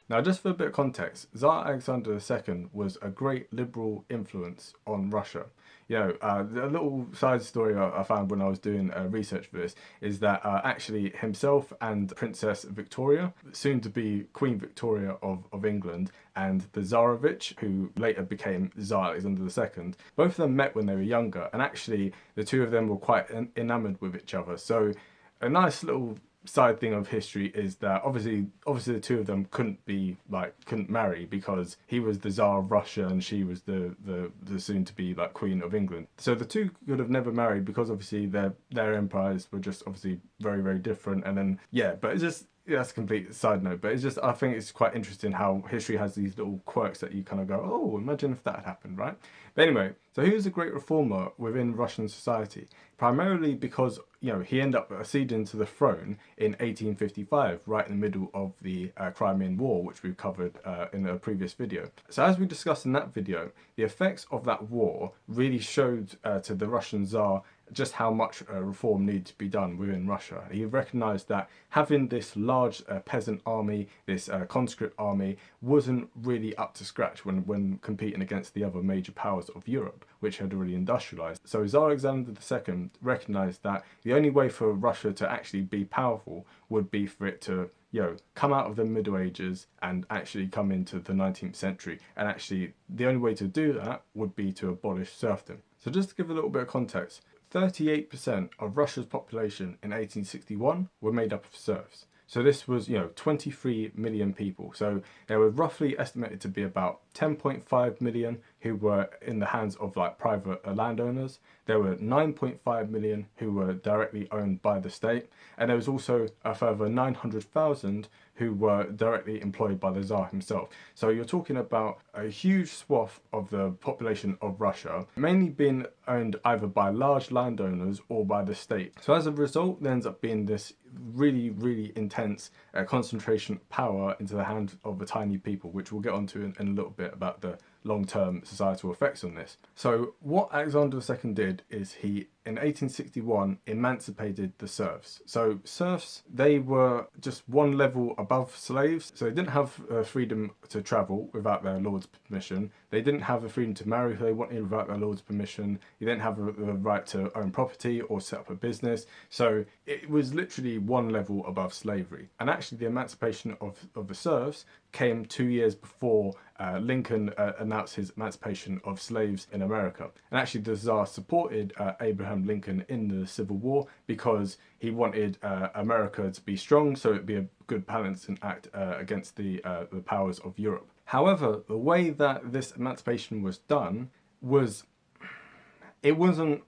Now, just for a bit of context, Tsar Alexander II was a great liberal influence on Russia. The little side story I found when I was doing research for this is that actually himself and Princess Victoria, soon to be Queen Victoria of England, and the Tsarevich, who later became Tsar Alexander II, both of them met when they were younger, and actually the two of them were quite enamored with each other. So a nice little side thing of history is that obviously the two of them couldn't marry because he was the Tsar of Russia and she was the soon to be like Queen of England. So the two could have never married because obviously their empires were just obviously very, very different. And then but it's just, that's a complete side note, but it's just, I think it's quite interesting how history has these little quirks that you kind of go, oh, imagine if that had happened, right? But anyway, so he was a great reformer within Russian society, primarily because, he ended up acceding to the throne in 1855, right in the middle of the Crimean War, which we've covered in a previous video. So as we discussed in that video, the effects of that war really showed to the Russian Tsar just how much reform needed to be done within Russia. He recognised that having this large peasant army, this conscript army, wasn't really up to scratch when competing against the other major powers of Europe, which had already industrialised. So Tsar Alexander II recognised that the only way for Russia to actually be powerful would be for it to come out of the Middle Ages and actually come into the 19th century. And actually, the only way to do that would be to abolish serfdom. So just to give a little bit of context, 38% of Russia's population in 1861 were made up of serfs. So this was, 23 million people. So there were roughly estimated to be about 10.5 million who were in the hands of private landowners. There were 9.5 million who were directly owned by the state. And there was also a further 900,000 who were directly employed by the Tsar himself. So you're talking about a huge swath of the population of Russia, mainly being owned either by large landowners or by the state. So as a result, there ends up being this really, really intense concentration of power into the hands of a tiny people, which we'll get onto in a little bit about the long-term societal effects on this. So what Alexander II did is he, in 1861, emancipated the serfs. So serfs, they were just one level above slaves. So they didn't have freedom to travel without their lord's permission. They didn't have the freedom to marry who they wanted without their lord's permission. They didn't have the right to own property or set up a business. So it was literally one level above slavery. And actually the emancipation of the serfs came 2 years before Lincoln announced his emancipation of slaves in America. And actually the Tsar supported Abraham Lincoln in the Civil War because he wanted America to be strong, so it'd be a good balancing act against the powers of Europe. However, the way that this emancipation was done was, it wasn't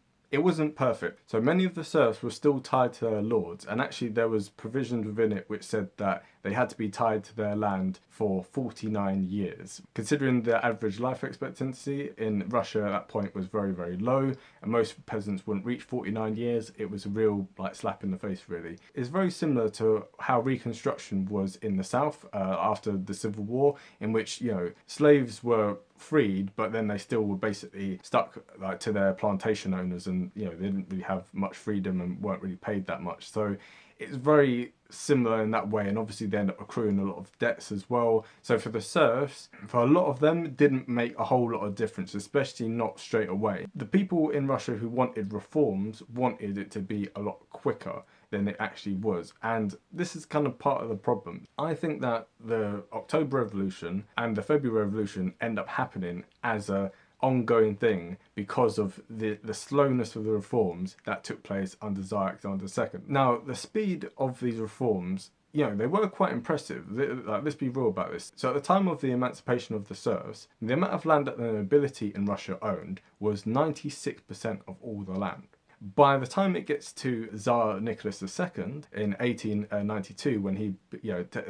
perfect. So many of the serfs were still tied to their lords, and actually there was provisions within it which said that they had to be tied to their land for 49 years. Considering the average life expectancy in Russia at that point was very, very low, and most peasants wouldn't reach 49 years, it was a real slap in the face, really. It's very similar to how Reconstruction was in the South after the Civil War, in which, slaves were freed, but then they still were basically stuck to their plantation owners, and they didn't really have much freedom and weren't really paid that much. So it's very similar in that way, and obviously they end up accruing a lot of debts as well. So for the serfs, for a lot of them, it didn't make a whole lot of difference, especially not straight away. The people in Russia who wanted reforms wanted it to be a lot quicker than it actually was, and this is kind of part of the problem. I think that the October Revolution and the February Revolution end up happening as a ongoing thing because of the slowness of the reforms that took place under Tsar Alexander II. Now, the speed of these reforms, they were quite impressive. Let's be real about this. So at the time of the emancipation of the serfs, the amount of land that the nobility in Russia owned was 96% of all the land. By the time it gets to Tsar Nicholas II in 1892, when he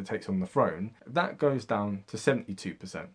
takes on the throne, that goes down to 72%.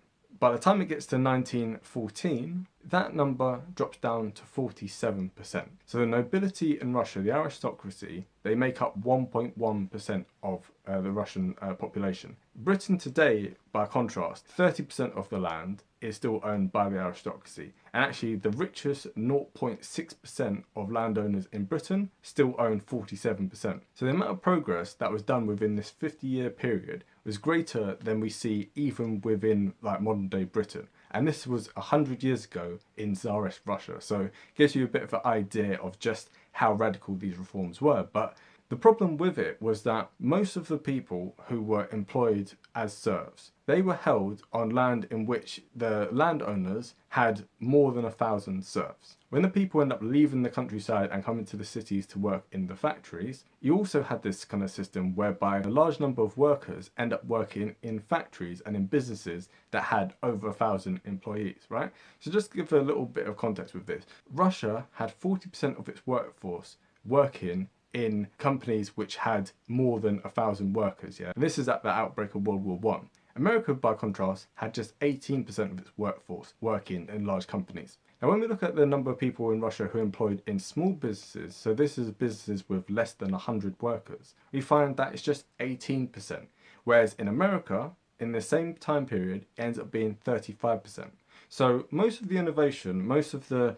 By the time it gets to 1914, that number drops down to 47%. So the nobility in Russia, the aristocracy, they make up 1.1% of the Russian population. Britain today, by contrast, 30% of the land is still owned by the aristocracy. And actually, the richest 0.6% of landowners in Britain still own 47%. So the amount of progress that was done within this 50-year period was greater than we see even within like modern day Britain. And this was 100 years ago in Tsarist Russia. So it gives you a bit of an idea of just how radical these reforms were. But the problem with it was that most of the people who were employed as serfs, they were held on land in which the landowners had more than 1,000 serfs. When the people end up leaving the countryside and coming to the cities to work in the factories, you also had this kind of system whereby a large number of workers end up working in factories and in businesses that had over 1,000 employees, right? So just to give a little bit of context with this, Russia had 40% of its workforce working in companies which had more than 1,000 workers, yeah? And this is at the outbreak of World War One. America, by contrast, had just 18% of its workforce working in large companies. Now, when we look at the number of people in Russia who are employed in small businesses, so this is businesses with less than 100 workers, we find that it's just 18%. Whereas in America, in the same time period, it ends up being 35%. So most of the innovation, most of the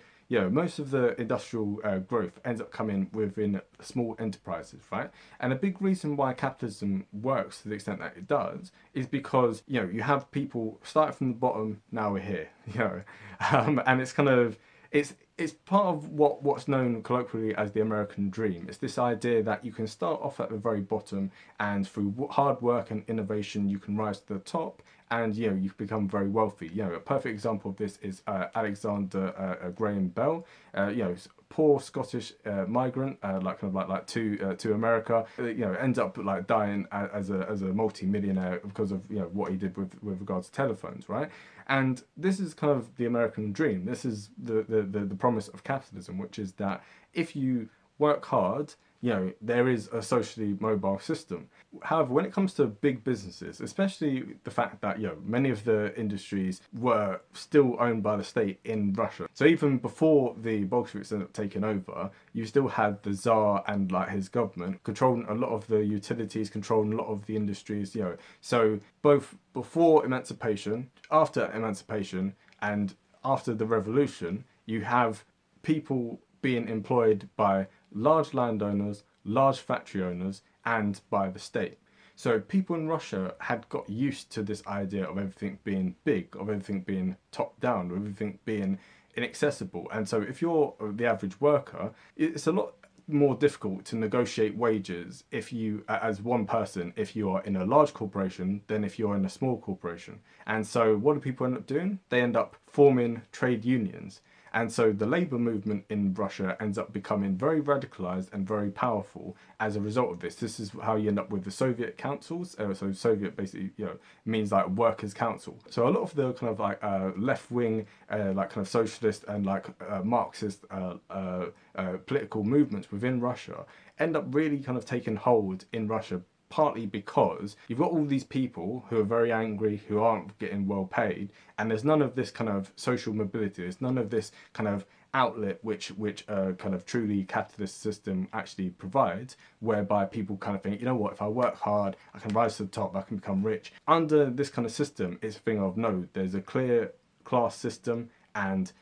industrial growth ends up coming within small enterprises, right? And a big reason why capitalism works to the extent that it does is because, you have people starting from the bottom, now we're here, and it's kind of, it's part of what's known colloquially as the American dream. It's this idea that you can start off at the very bottom and through hard work and innovation, you can rise to the top and, you can become very wealthy. A perfect example of this is Alexander Graham Bell, poor Scottish migrant, to America, ends up like dying as a multi-millionaire because of what he did with regards to telephones, right? And this is kind of the American dream. This is the promise of capitalism, which is that if you work hard, there is a socially mobile system. However, when it comes to big businesses, especially the fact that, many of the industries were still owned by the state in Russia. So even before the Bolsheviks ended up taking over, you still had the Tsar and like his government controlling a lot of the utilities, controlling a lot of the industries, So both before emancipation, after emancipation, and after the revolution, you have people being employed by large landowners, large factory owners, and by the state. So people in Russia had got used to this idea of everything being big, of everything being top down, of everything being inaccessible. And so if you're the average worker, it's a lot more difficult to negotiate wages if you, as one person, if you are in a large corporation than if you're in a small corporation. And so what do people end up doing? They end up forming trade unions. And so the labour movement in Russia ends up becoming very radicalised and very powerful as a result of this. This is how you end up with the Soviet councils. So Soviet basically, means like workers' council. So a lot of the kind of like left-wing, like kind of socialist and like Marxist political movements within Russia end up really kind of taking hold in Russia, partly because you've got all these people who are very angry, who aren't getting well paid, and there's none of this kind of social mobility, there's none of this kind of outlet which a kind of truly capitalist system actually provides, whereby people kind of think, what, if I work hard, I can rise to the top, I can become rich. Under this kind of system, it's a thing of, no, there's a clear class system, and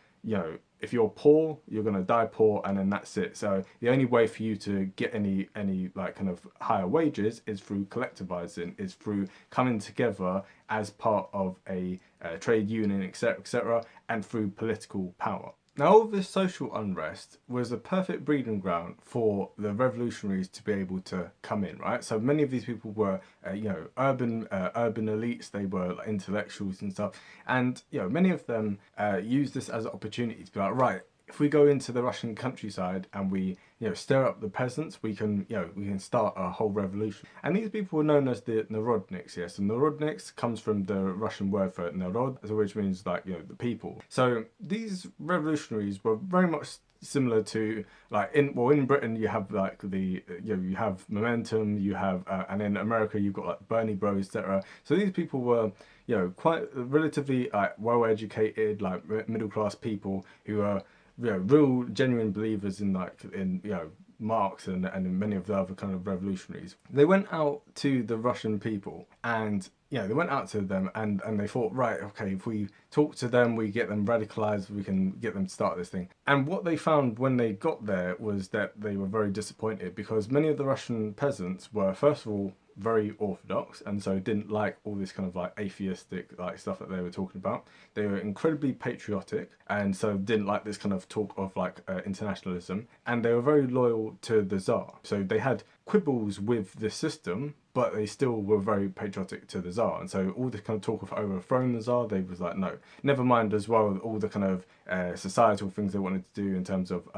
if you're poor, you're going to die poor, and then that's it. So the only way for you to get any like kind of higher wages is through collectivizing, is through coming together as part of a trade union, etc., and through political power. Now, all this social unrest was a perfect breeding ground for the revolutionaries to be able to come in, right? So many of these people were, urban elites. They were like, intellectuals and stuff, and many of them used this as an opportunity to be like, right, if we go into the Russian countryside and we, stir up the peasants, we can start a whole revolution. And these people were known as the Narodniks. Yes, and Narodniks comes from the Russian word for narod, which means like the people. So these revolutionaries were very much similar to like in Britain you have like you have Momentum, you have and in America you've got like Bernie Bros, etc. So these people were quite relatively well educated, like middle class people who are real genuine believers in Marx and many of the other kind of revolutionaries. They went out to the Russian people and they went out to them and they thought, right, okay, if we talk to them, we get them radicalized, we can get them to start this thing. And what they found when they got there was that they were very disappointed because many of the Russian peasants were, first of all, very orthodox and so didn't like all this kind of like atheistic like stuff that they were talking about. They were incredibly patriotic and so didn't like this kind of talk of like internationalism, and they were very loyal to the Tsar. So they had quibbles with the system, but they still were very patriotic to the Tsar. And so all this kind of talk of overthrowing the Tsar, they was like, no. Never mind as well all the kind of societal things they wanted to do in terms of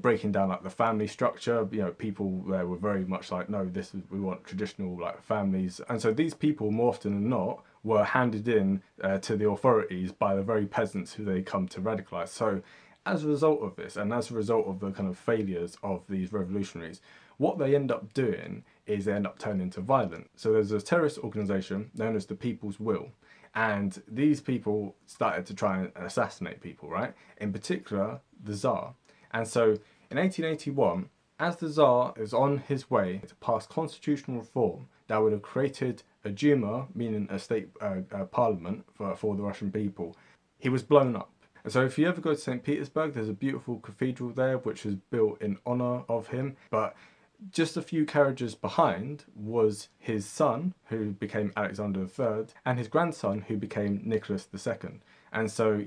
breaking down like the family structure. People there were very much like, no, we want traditional like families. And so these people, more often than not, were handed in to the authorities by the very peasants who they come to radicalize. So as a result of this, and as a result of the kind of failures of these revolutionaries, what they end up doing is they end up turning to violence. So there's a terrorist organization known as the People's Will, and these people started to try and assassinate people, right? In particular, the Tsar. And so in 1881, as the Tsar is on his way to pass constitutional reform that would have created a Duma, meaning a state parliament for the Russian people, he was blown up. And so if you ever go to St. Petersburg, there's a beautiful cathedral there which was built in honor of him. But just a few carriages behind was his son, who became Alexander III, and his grandson, who became Nicholas II. And so,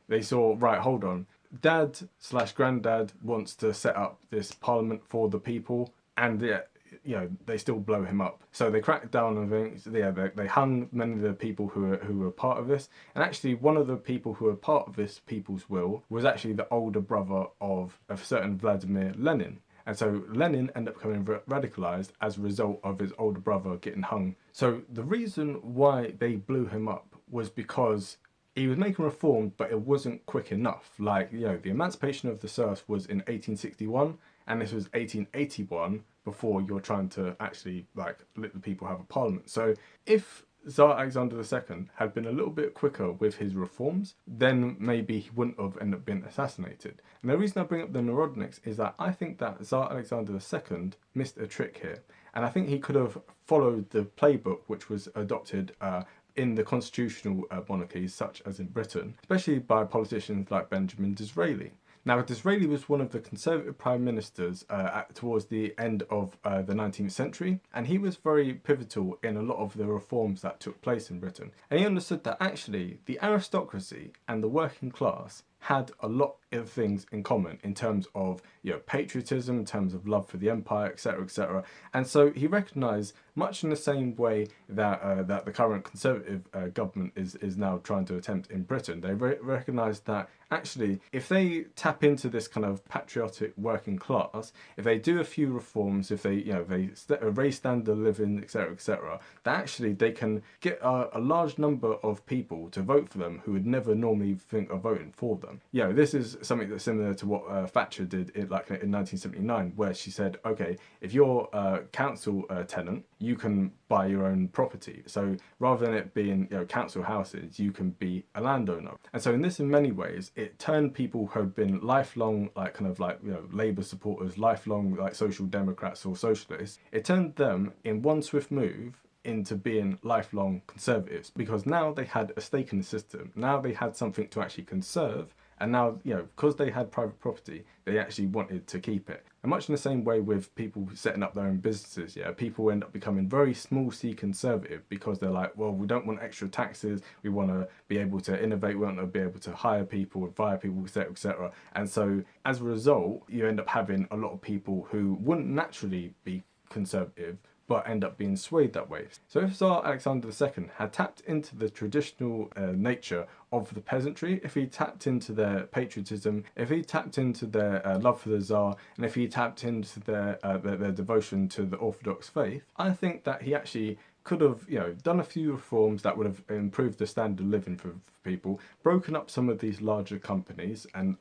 they saw, right, hold on, dad/granddad wants to set up this parliament for the people, and they still blow him up. So they cracked down on things. They hung many of the people who were part of this. And actually, one of the people who were part of this People's Will was actually the older brother of a certain Vladimir Lenin. And so Lenin ended up becoming radicalized as a result of his older brother getting hung. So the reason why they blew him up was because he was making reforms, but it wasn't quick enough. Like, the emancipation of the serfs was in 1861, and this was 1881 before you're trying to actually, like, let the people have a parliament. So if Tsar Alexander II had been a little bit quicker with his reforms, then maybe he wouldn't have ended up being assassinated. And the reason I bring up the Narodniks is that I think that Tsar Alexander II missed a trick here. And I think he could have followed the playbook which was adopted in the constitutional monarchies, such as in Britain, especially by politicians like Benjamin Disraeli. Now, Disraeli was one of the Conservative prime ministers towards the end of the 19th century, and he was very pivotal in a lot of the reforms that took place in Britain. And he understood that actually the aristocracy and the working class had a lot of things in common in terms of patriotism, in terms of love for the empire, etc., etc. And so he recognised, much in the same way that that the current Conservative government is now trying to attempt in Britain. They recognised that actually, if they tap into this kind of patriotic working class, if they do a few reforms, if they raise standard of living, etc., etc., that actually they can get a large number of people to vote for them who would never normally think of voting for them. This is something that's similar to what Thatcher did in 1979, where she said, okay, if you're a council tenant, you can buy your own property. So rather than it being council houses, you can be a landowner. And so in many ways, it turned people who had been lifelong Labour supporters, lifelong Social Democrats or socialists, it turned them in one swift move into being lifelong conservatives, because now they had a stake in the system. Now they had something to actually conserve. And now, because they had private property, they actually wanted to keep it. And much in the same way with people setting up their own businesses, people end up becoming very small c conservative because they're like, well, we don't want extra taxes. We want to be able to innovate. We want to be able to hire people, fire people, etc., etc. And so as a result, you end up having a lot of people who wouldn't naturally be conservative, but end up being swayed that way. So if Tsar Alexander II had tapped into the traditional nature of the peasantry, if he tapped into their patriotism, if he tapped into their love for the Tsar, and if he tapped into their devotion to the Orthodox faith, I think that he actually could have, done a few reforms that would have improved the standard of living for people, broken up some of these larger companies and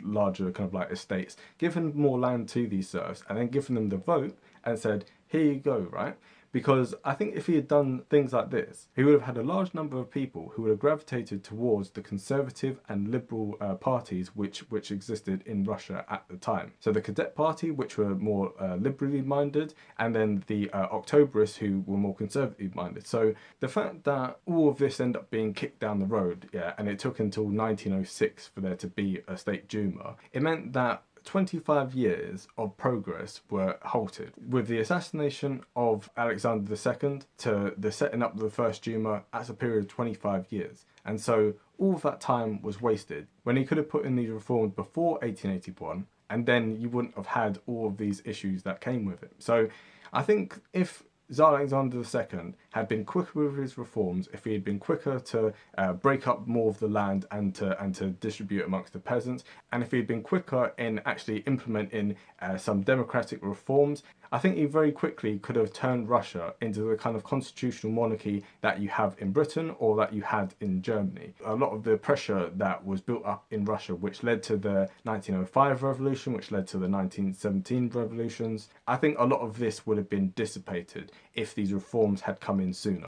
larger kind of like estates, given more land to these serfs, and then given them the vote and said, here you go, right? Because I think if he had done things like this, he would have had a large number of people who would have gravitated towards the conservative and liberal parties which existed in Russia at the time. So the Cadet Party, which were more liberally minded, and then the Octoberists, who were more conservative minded. So the fact that all of this ended up being kicked down the road, yeah, and it took until 1906 for there to be a state Duma, it meant that 25 years of progress were halted. With the assassination of Alexander II to the setting up of the first Duma, that's a period of 25 years. And so all of that time was wasted when he could have put in these reforms before 1881, and then you wouldn't have had all of these issues that came with it. So I think if Tsar Alexander II had been quicker with his reforms, if he had been quicker to break up more of the land and to distribute amongst the peasants, and if he had been quicker in actually implementing some democratic reforms, I think he very quickly could have turned Russia into the kind of constitutional monarchy that you have in Britain or that you had in Germany. A lot of the pressure that was built up in Russia, which led to the 1905 revolution, which led to the 1917 revolutions, I think a lot of this would have been dissipated if these reforms had come in sooner.